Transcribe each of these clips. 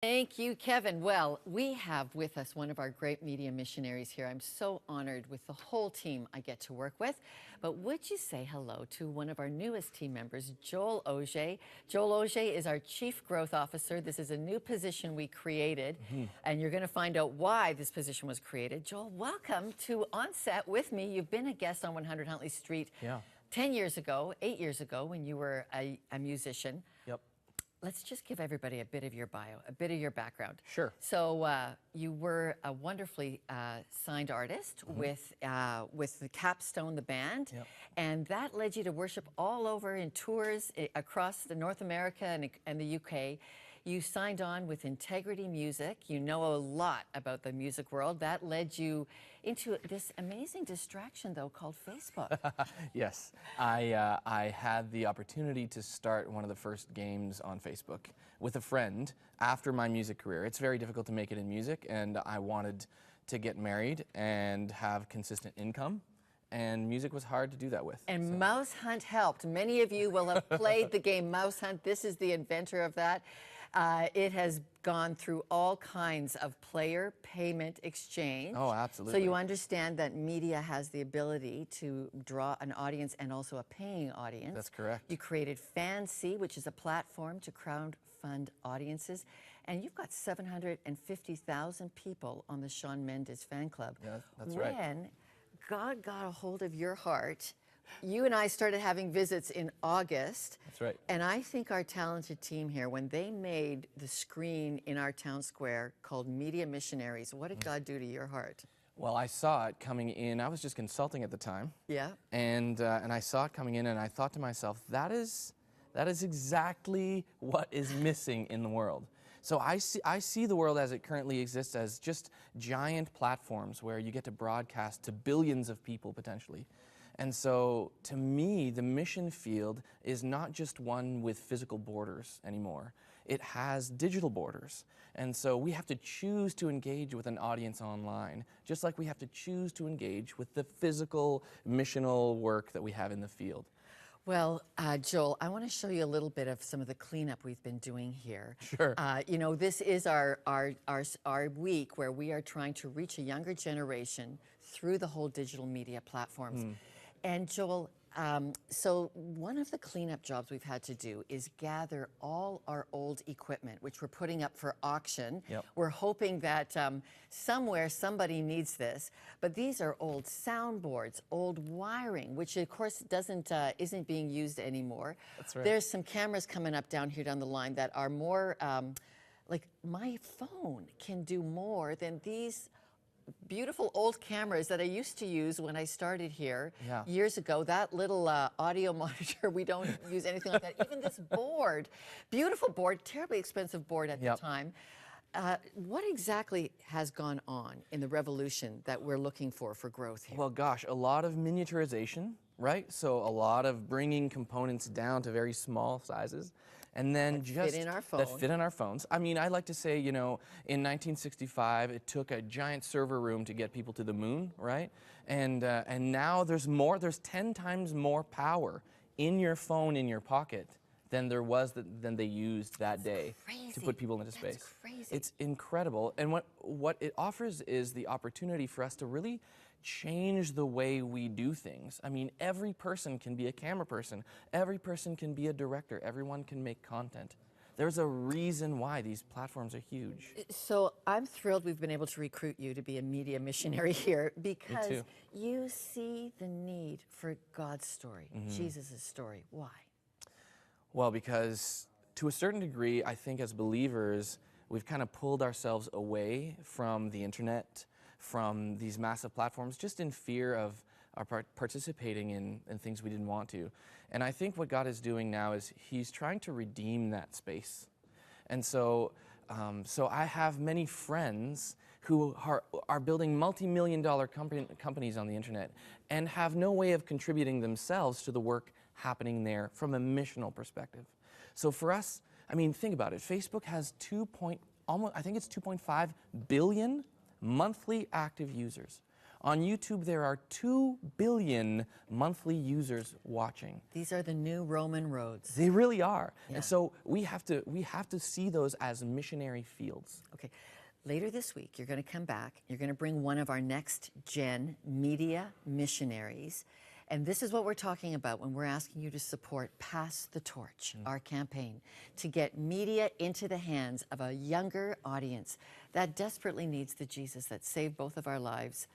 Thank you, Kevin. Well, we have with us one of our great media missionaries here. I'm so honored with the whole team I get to work with. But would you say hello to one of our newest team members, Joel Auge? Joel Auge is our Chief Growth Officer. This is a new position we created, and you're going to find out why this position was created. Joel, welcome to On Set with me. You've been a guest on 100 Huntley Street 10 years ago, 8 years ago, when you were a musician. Yep. Let's just give everybody a bit of your bio, a bit of your background. Sure. So you were a wonderfully signed artist with the Capstone, the band, and that led you to worship all over in tours across North America and the UK. You signed on with Integrity Music. You know a lot about the music world. That led you into this amazing distraction, though, called Facebook. Yes, I had the opportunity to start one of the first games on Facebook with a friend after my music career. It's very difficult to make it in music, and I wanted to get married and have consistent income. And music was hard to do that with. And Mouse Hunt helped. Many of you will have played the game Mouse Hunt. This is the inventor of that. It has gone through all kinds of player payment exchange. Oh, absolutely. So you understand that media has the ability to draw an audience and also a paying audience. That's correct. You created Fancy, which is a platform to crowdfund audiences. And you've got 750,000 people on the Shawn Mendes fan club. Yeah, that's right. When God got a hold of your heart, you and I started having visits in August. That's right. And I think our talented team here, when they made the screen in our town square called Media Missionaries, what did God do to your heart? Well, I saw it coming in. I was just consulting at the time. Yeah. And I saw it coming in, and I thought to myself, that is exactly what is missing in the world. So I see the world as it currently exists as just giant platforms where you get to broadcast to billions of people potentially. And so to me, the mission field is not just one with physical borders anymore. It has digital borders. And so we have to choose to engage with an audience online, just like we have to choose to engage with the physical missional work that we have in the field. Well, Joel, I want to show you a little bit of some of the cleanup we've been doing here. Sure. You know, this is our week where we are trying to reach a younger generation through the whole digital media platforms. And Joel, so one of the cleanup jobs we've had to do is gather all our old equipment, which we're putting up for auction. Yep. We're hoping that somewhere somebody needs this, but these are old soundboards, old wiring, which of course isn't being used anymore. That's right. There's some cameras coming up down here down the line that are more, like my phone can do more than these beautiful old cameras that I used to use when I started here years ago. That little audio monitor, we don't use anything like that. Even this board, beautiful board, terribly expensive board at the time. What exactly has gone on in the revolution that we're looking for growth here? Well, gosh, a lot of miniaturization, right? So a lot of bringing components down to very small sizes. And then that just fit in our phone. that fit in our phones. I mean, I like to say, you know, in 1965, it took a giant server room to get people to the moon, right? And now there's 10 times more power in your phone in your pocket than there was than they used that day to put people into space. That's crazy. It's incredible. And what it offers is the opportunity for us to really change the way we do things. I mean, every person can be a camera person. Every person can be a director. Everyone can make content. There's a reason why these platforms are huge. So I'm thrilled we've been able to recruit you to be a media missionary here because you see the need for God's story, Jesus' story. Why? Well, because to a certain degree, I think as believers, we've kind of pulled ourselves away from the internet, from these massive platforms, just in fear of our participating in things we didn't want to. And I think what God is doing now is He's trying to redeem that space. And so I have many friends who are building multi-million-dollar companies on the internet and have no way of contributing themselves to the work happening there from a missional perspective. So for us, I mean, think about it. Facebook has I think it's 2.5 billion monthly active users. On YouTube, there are 2 billion monthly users watching. These are the new Roman roads. They really are. Yeah. And so we have to see those as missionary fields. Okay. Later this week, you're going to come back. You're going to bring one of our next gen media missionaries. And this is what we're talking about when we're asking you to support Pass the Torch, our campaign, to get media into the hands of a younger audience that desperately needs the Jesus that saved both of our lives.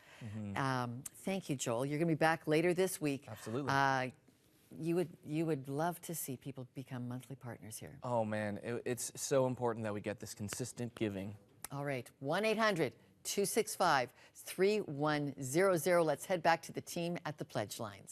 Thank you, Joel. You're going to be back later this week. Absolutely. You would love to see people become monthly partners here. Oh man, it's so important that we get this consistent giving. All right, 1-800-265-3100. Let's head back to the team at the pledge lines.